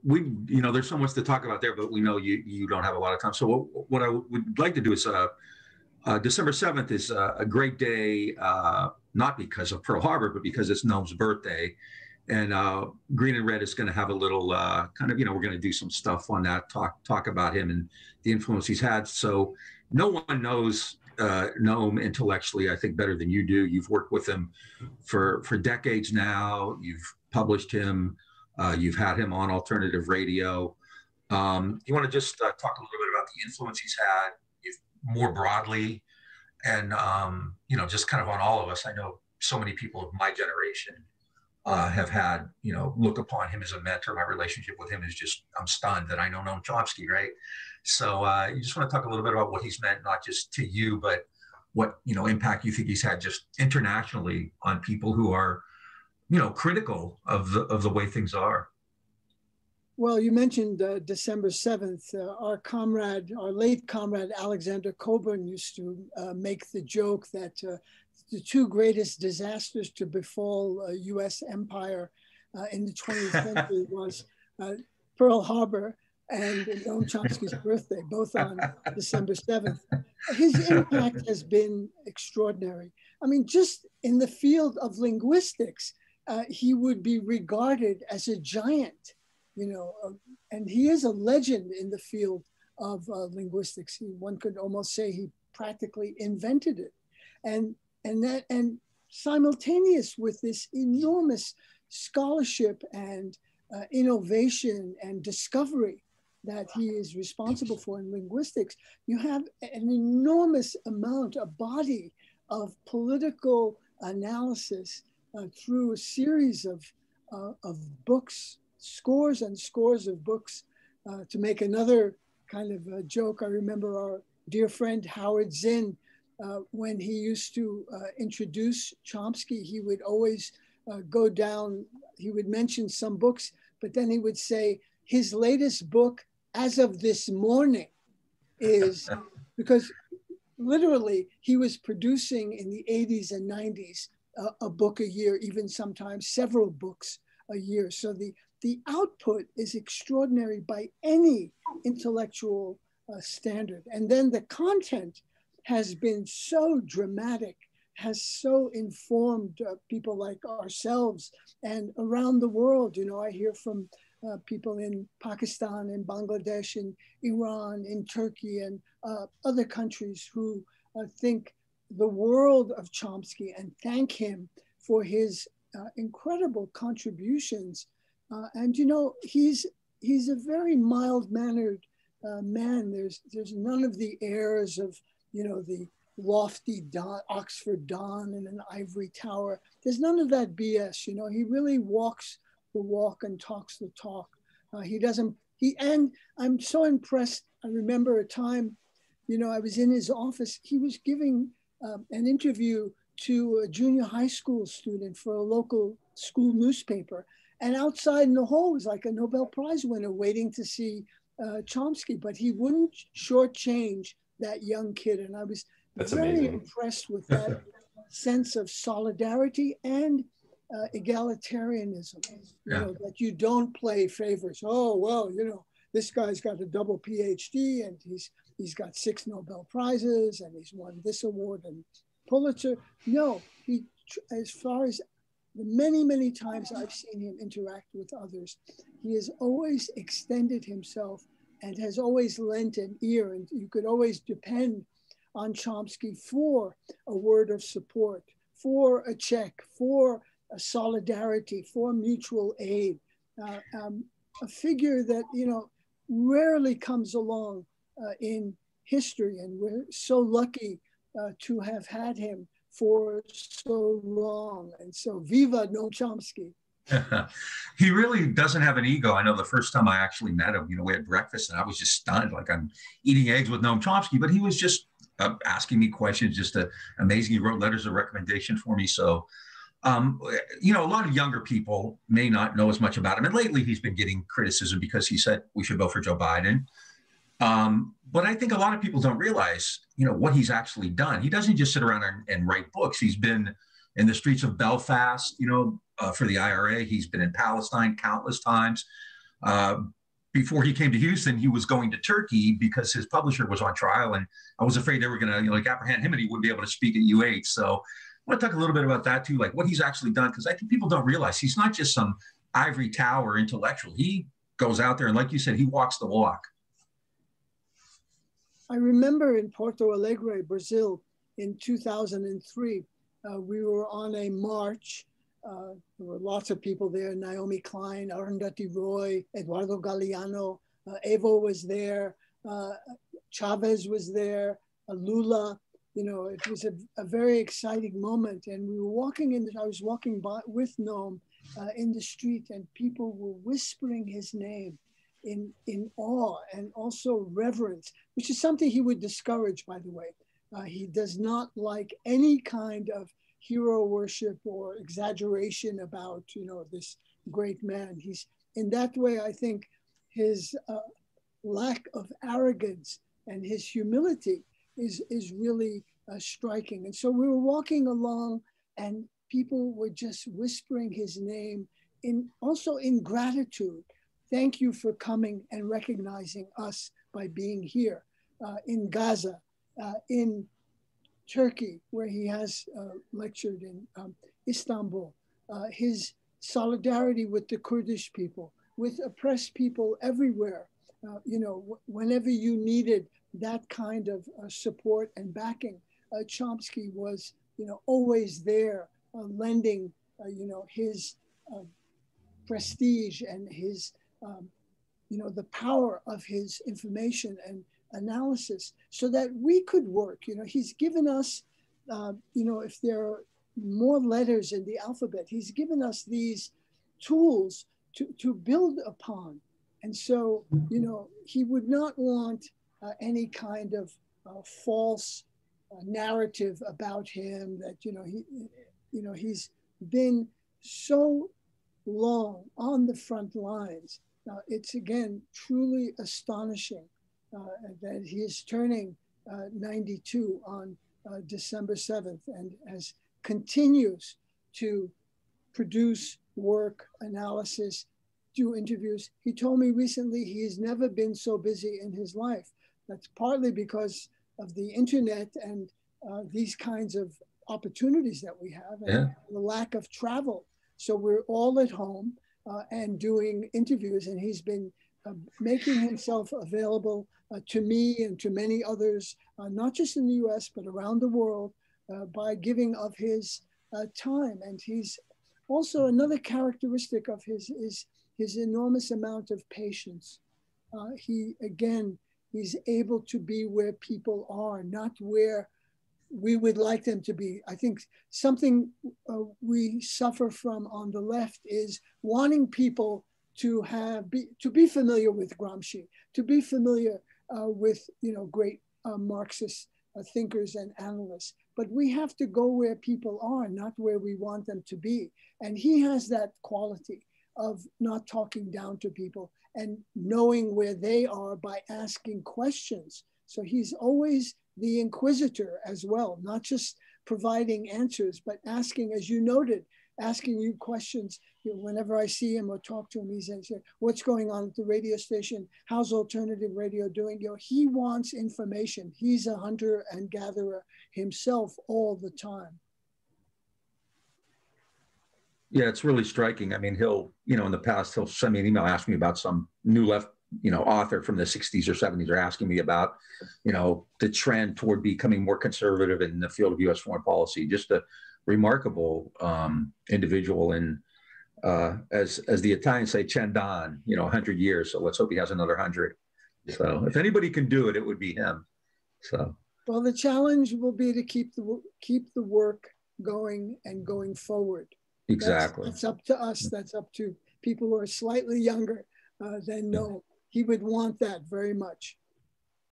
There's so much to talk about there, but we know you don't have a lot of time. So what I would like to do is December 7th is a great day, not because of Pearl Harbor, but because it's Noam's birthday. And Green and Red is going to have a little we're going to do some stuff on that, talk about him and the influence he's had. So no one knows Noam intellectually, I think, better than you do. You've worked with him for decades now. You've published him. You've had him on alternative radio. You want to just talk a little bit about the influence he's had more broadly, and just kind of on all of us. I know so many people of my generation have had, look upon him as a mentor. My relationship with him is just, I'm stunned that I know Noam Chomsky, right? So you just want to talk a little bit about what he's meant, not just to you, but what, impact you think he's had just internationally on people who are, critical of the way things are. Well, you mentioned December 7th. Our late comrade Alexander Coburn used to make the joke that the two greatest disasters to befall U.S. empire in the 20th century was Pearl Harbor and Noam Chomsky's birthday, both on December 7th. His impact has been extraordinary. I mean, just in the field of linguistics, he would be regarded as a giant. And he is a legend in the field of linguistics. One could almost say he practically invented it. And simultaneous with this enormous scholarship and innovation and discovery that he is responsible for in linguistics, you have an enormous amount, a body of political analysis through a series of books, scores and scores of books. To make another kind of a joke, I remember our dear friend Howard Zinn, when he used to introduce Chomsky, he would always go down, he would mention some books, but then he would say his latest book as of this morning is, because literally he was producing in the 80s and 90s a book a year, even sometimes several books a year. So the output is extraordinary by any intellectual standard. And then the content has been so dramatic, has so informed people like ourselves and around the world. I hear from people in Pakistan and Bangladesh and Iran, in Turkey and other countries who think the world of Chomsky and thank him for his incredible contributions. And he's a very mild-mannered man. There's none of the airs of the lofty Oxford Don in an ivory tower. There's none of that BS. He really walks the walk and talks the talk. And I'm so impressed. I remember a time, I was in his office. He was giving an interview to a junior high school student for a local school newspaper. And outside in the hall was like a Nobel Prize winner waiting to see Chomsky, but he wouldn't shortchange that young kid. And I was very impressed with that sense of solidarity and egalitarianism, that you don't play favorites. Oh, well, this guy's got a double PhD and he's got 6 Nobel Prizes and he's won this award and Pulitzer. No, as far as the many, many times I've seen him interact with others, he has always extended himself and has always lent an ear. And you could always depend on Chomsky for a word of support, for a check, for a solidarity, for mutual aid. A figure that, rarely comes along in history. And we're so lucky to have had him for so long. And so viva Noam Chomsky. He really doesn't have an ego. I know the first time I actually met him, we had breakfast and I was just stunned, like I'm eating eggs with Noam Chomsky, but he was just asking me questions, just amazing. He wrote letters of recommendation for me. So, a lot of younger people may not know as much about him. And lately he's been getting criticism because he said we should vote for Joe Biden. But I think a lot of people don't realize, what he's actually done. He doesn't just sit around and write books. He's been in the streets of Belfast, for the IRA. He's been in Palestine countless times. Before he came to Houston, he was going to Turkey because his publisher was on trial, and I was afraid they were going to, like, apprehend him, and he wouldn't be able to speak at UH. So I want to talk a little bit about that too, like what he's actually done, because I think people don't realize he's not just some ivory tower intellectual. He goes out there, and like you said, he walks the walk. I remember in Porto Alegre, Brazil, in 2003, we were on a march. There were lots of people there: Naomi Klein, Arundhati Roy, Eduardo Galeano, Evo was there, Chavez was there, Lula. You know, it was a very exciting moment. And we were walking I was walking by with Noam in the street, and people were whispering his name in awe and also reverence, which is something he would discourage, by the way. He does not like any kind of hero worship or exaggeration about, you know, this great man. He's, in that way, I think his lack of arrogance and his humility is really striking. And so we were walking along, and people were just whispering his name, also in gratitude. Thank you for coming and recognizing us by being here in Gaza, in Turkey, where he has lectured in Istanbul, his solidarity with the Kurdish people, with oppressed people everywhere. You know, whenever you needed that kind of support and backing, Chomsky was, you know, always there, lending, you know, his prestige and his, you know, the power of his information and analysis so that we could work. You know, he's given us, you know, if there are more letters in the alphabet, he's given us these tools to build upon. And so, you know, he would not want any kind of false narrative about him that, you know, he's been so long on the front lines. It's, again, truly astonishing that he is turning 92 on December 7th and continues to produce work, analysis, do interviews. He told me recently he's never been so busy in his life. That's partly because of the internet and these kinds of opportunities that we have, and the lack of travel. So we're all at home and doing interviews, and he's been making himself available to me and to many others, not just in the US, but around the world, by giving of his time. And he's also, another characteristic of his is his enormous amount of patience. He's able to be where people are, not where we would like them to be. I think something we suffer from on the left is wanting people to be familiar with Gramsci, to be familiar with, you know, great Marxist thinkers and analysts. But we have to go where people are, not where we want them to be. And he has that quality of not talking down to people and knowing where they are by asking questions. So he's always the inquisitor as well, not just providing answers, but asking, as you noted, asking you questions. You know, whenever I see him or talk to him, he says, what's going on at the radio station? How's alternative radio doing? You know, he wants information. He's a hunter and gatherer himself all the time. Yeah, it's really striking. I mean, he'll, you know, in the past, he'll send me an email, ask me about some new left, you know, author from the 60s or 70s, or asking me about, you know, the trend toward becoming more conservative in the field of U.S. foreign policy. Just a remarkable individual. And as the Italians say, Cendon, you know, 100 years. So let's hope he has another 100. So if anybody can do it, it would be him. So. Well, the challenge will be to keep the work going and going forward. Exactly. That's up to us. That's up to people who are slightly younger than Noam. He would want that very much.